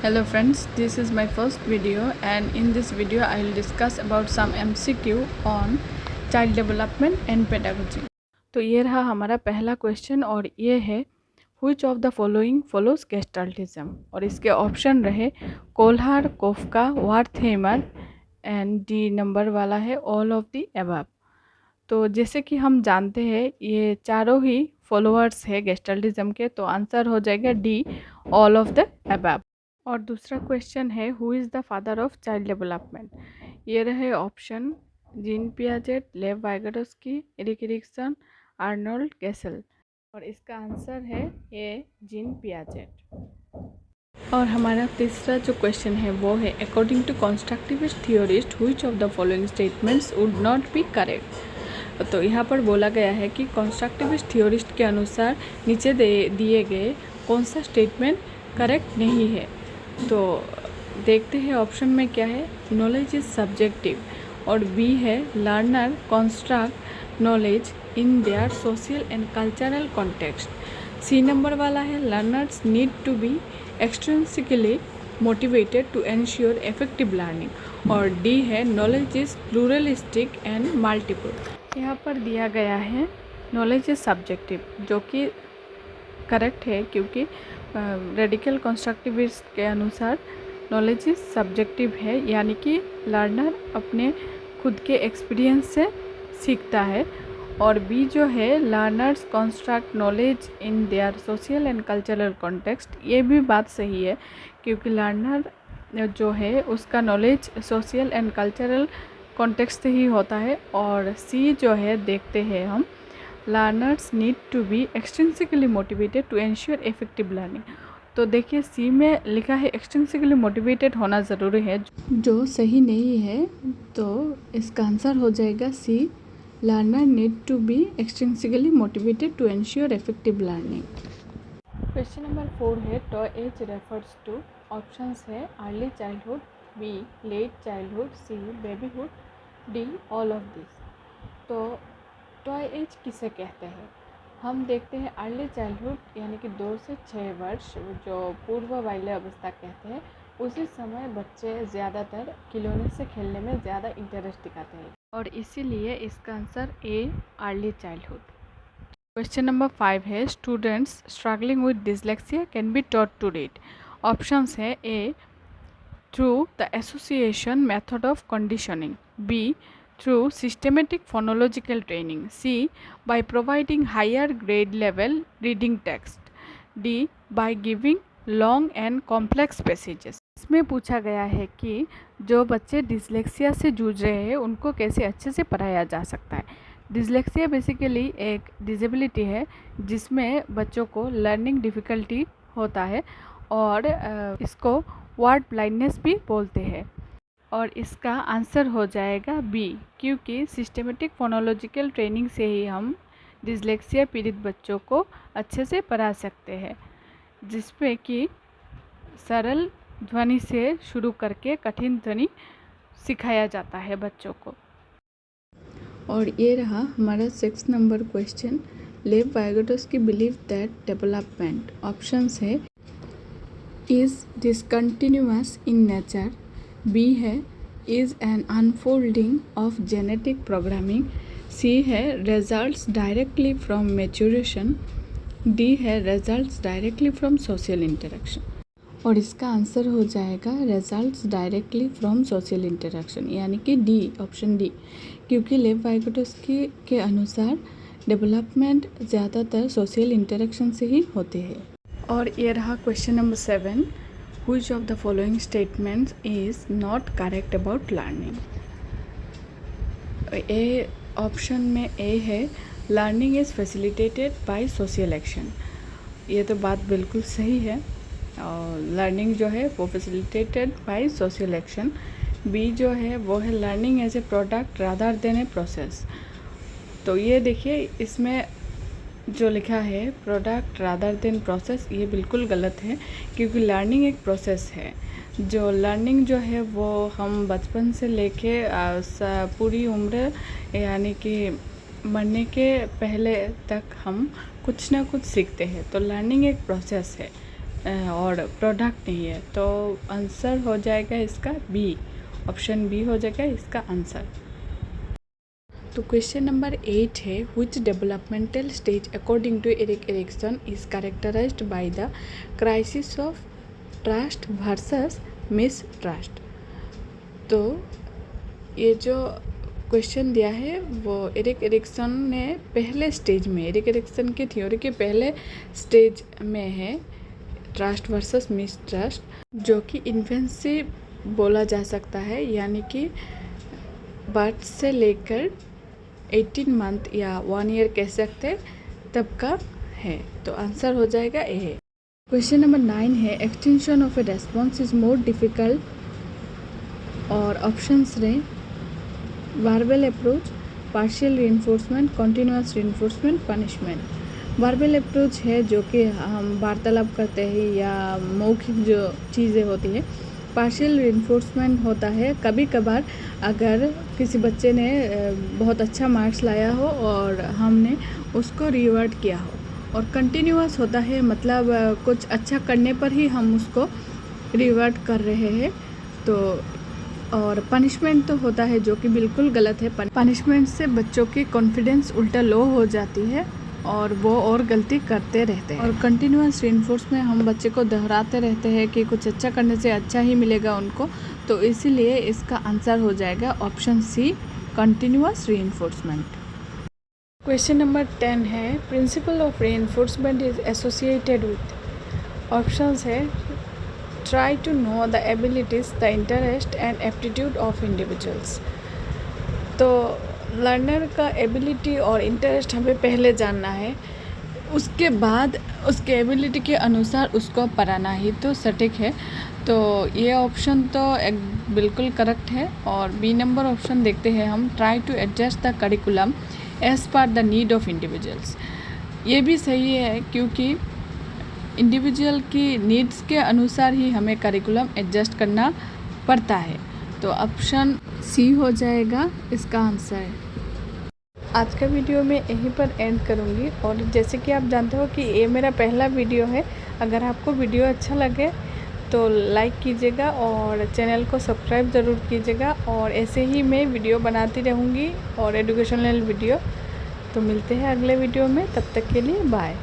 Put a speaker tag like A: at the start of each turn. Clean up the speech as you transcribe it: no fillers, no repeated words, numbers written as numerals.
A: Hello friends, this is my first video and in this video I will discuss about some MCQ on child development and pedagogy। तो ये रहा हमारा पहला question और ये है which of the following follows गेस्टाल्टिज्म और इसके ऑप्शन रहे कोल्हार, कोफ्का, वार्थहेमर एंड डी नंबर वाला है ऑल ऑफ दी अबव। तो जैसे कि हम जानते हैं ये चारों ही फॉलोअर्स है गेस्टाल्टिज्म के, तो आंसर हो जाएगा D all of the above. और दूसरा क्वेश्चन है who is the father of child development. ये रहे ऑप्शन जीन पियाजेट, लेव वाइगोटस्की, एरिक एरिक्सन, आर्नोल्ड गेसल और इसका आंसर है ये जीन पियाजेट। और हमारा तीसरा जो क्वेश्चन है वो है according to constructivist theorist which of the following statements would not be correct. तो यहाँ पर बोला गया है कि कंस्ट्रक्टिविस्ट थियोरिस्ट के अनुसार नीचे दिए गए कौन सा स्टेटमेंट करेक्ट नहीं है। तो देखते हैं ऑप्शन में क्या है। नॉलेज इज़ सब्जेक्टिव और बी है learner construct knowledge in their social and cultural context. C number वाला है learners need to be extrinsically motivated to ensure effective learning और डी है knowledge is pluralistic and multiple. यहाँ पर दिया गया है नॉलेज इज़ सब्जेक्टिव जो कि करेक्ट है क्योंकि रेडिकल कंस्ट्रक्टिविस्ट के अनुसार नॉलेज इज सब्जेक्टिव है, यानी कि लर्नर अपने खुद के एक्सपीरियंस से सीखता है। और बी जो है learners construct knowledge in their social and cultural context, ये भी बात सही है क्योंकि लर्नर जो है उसका knowledge social and cultural context ही होता है। और सी जो है देखते हैं हम learners need to be extrinsically motivated to ensure effective learning. तो देखिए सी में लिखा है एक्सट्रिंसिकली मोटिवेटेड होना ज़रूरी है जो सही नहीं है, तो इसका आंसर हो जाएगा C learner need to be extrinsically motivated to ensure effective learning. Question number 4 है toy age refers to. Options है early childhood, B late childhood, C babyhood, D all of this. तो टॉय एज किसे कहते हैं? हम देखते हैं early childhood यानी कि 2 से 6 वर्ष जो पूर्व बाल्य अवस्था कहते हैं, उसी समय बच्चे ज़्यादातर खिलौने से खेलने में ज़्यादा इंटरेस्ट दिखाते हैं और इसीलिए इसका answer A early childhood. Question number 5 है students struggling with dyslexia can be taught to read. Options है A through the association method of conditioning, B through systematic phonological training, C by providing higher grade level reading text, D by giving long and complex passages। इसमें पूछा गया है कि जो बच्चे dyslexia से जूझ रहे हैं उनको कैसे अच्छे से पढ़ाया जा सकता है। डिसलेक्सिया बेसिकली एक डिसेबिलिटी है जिसमें बच्चों को लर्निंग डिफ़िकल्टी होता है और इसको वर्ड ब्लाइंडनेस भी बोलते हैं और इसका आंसर हो जाएगा बी क्योंकि सिस्टेमेटिक फोनोलॉजिकल ट्रेनिंग से ही हम डिसलेक्सिया पीड़ित बच्चों को अच्छे से पढ़ा सकते हैं, जिसमें कि सरल ध्वनि से शुरू करके कठिन ध्वनि सिखाया जाता है बच्चों को। और ये रहा हमारा 6 number question. Lev Vygotsky believe that development. Options है is discontinuous in nature, B है is an unfolding of genetic programming, C है results directly from maturation, D है results directly from social interaction. और इसका आंसर हो जाएगा results directly from social interaction यानी कि डी ऑप्शन डी क्योंकि लेव वाइगोटस्की के अनुसार डेवलपमेंट ज़्यादातर सोशल इंटरेक्शन से ही होते हैं। और ये रहा question number 7 Which of the following statements is not correct about learning? A option में ए है learning is facilitated by social action. ये तो बात बिल्कुल सही है और लर्निंग जो है वो facilitated by social action. B जो है वो है learning as a product rather than a process. तो ये देखिए इसमें जो लिखा है प्रोडक्ट रादर देन प्रोसेस, ये बिल्कुल गलत है क्योंकि लर्निंग एक प्रोसेस है। जो लर्निंग जो है वो हम बचपन से लेके पूरी उम्र यानी कि मरने के पहले तक हम कुछ ना कुछ सीखते हैं। तो लर्निंग एक प्रोसेस है और प्रोडक्ट नहीं है। तो आंसर हो जाएगा इसका बी, ऑप्शन बी हो जाएगा इसका आंसर। तो क्वेश्चन नंबर 8 है, which developmental stage according to Erik Erikson is characterized by the crisis of trust versus mistrust. तो ये जो क्वेश्चन दिया है वो एरिक एरिक्सन ने पहले स्टेज में, एरिक एरिक्सन की थ्योरी के पहले स्टेज में है ट्रस्ट वर्सेस मिसट्रस्ट, जो कि इन्फेंसी बोला जा सकता है, यानी कि बर्थ से लेकर 18 मंथ या 1 ईयर कह सकते तब का है। तो आंसर हो जाएगा ए। क्वेश्चन नंबर 9 है, extension of A response is more difficult और ऑप्शंस रहे verbal approach, partial reinforcement, continuous reinforcement, punishment. Verbal approach है जो कि हम वार्तालाप करते हैं या मौखिक जो चीज़ें होती है। पार्शियल रीइंफोर्समेंट होता है कभी कभार अगर किसी बच्चे ने बहुत अच्छा मार्क्स लाया हो और हमने उसको रिवर्ट किया हो। और कंटिन्यूस होता है मतलब कुछ अच्छा करने पर ही हम उसको रिवर्ट कर रहे हैं। तो और पनिशमेंट तो होता है जो कि बिल्कुल गलत है। पनिशमेंट से बच्चों की कॉन्फिडेंस उल्टा लो हो जाती है और वो और गलती करते रहते हैं। और कंटिन्यूस रीइंफोर्स में हम बच्चे को दोहराते रहते हैं कि कुछ अच्छा करने से अच्छा ही मिलेगा उनको, तो इसीलिए इसका आंसर हो जाएगा option C, continuous reinforcement. Question number 10 है, principle of reinforcement is associated with. Options है try to know the abilities, the interest and aptitude of individuals। तो लर्नर का एबिलिटी और इंटरेस्ट हमें पहले जानना है, उसके बाद उसके एबिलिटी के अनुसार उसको पढ़ाना ही तो सटीक है। तो ये ऑप्शन तो एक बिल्कुल करेक्ट है। और बी नंबर ऑप्शन देखते हैं हम, try to adjust the curriculum as per the need of individuals. ये भी सही है क्योंकि इंडिविजुअल की नीड्स के अनुसार ही हमें करिकुलम एडजस्ट करना पड़ता है। तो ऑप्शन सी हो जाएगा इसका आंसर। आज का वीडियो मैं यहीं पर एंड करूँगी। और जैसे कि आप जानते हो कि ये मेरा पहला वीडियो है, अगर आपको वीडियो अच्छा लगे तो लाइक कीजिएगा और चैनल को सब्सक्राइब ज़रूर कीजिएगा। और ऐसे ही मैं वीडियो बनाती रहूँगी और एजुकेशनल वीडियो। तो मिलते हैं अगले वीडियो में, तब तक के लिए बाय।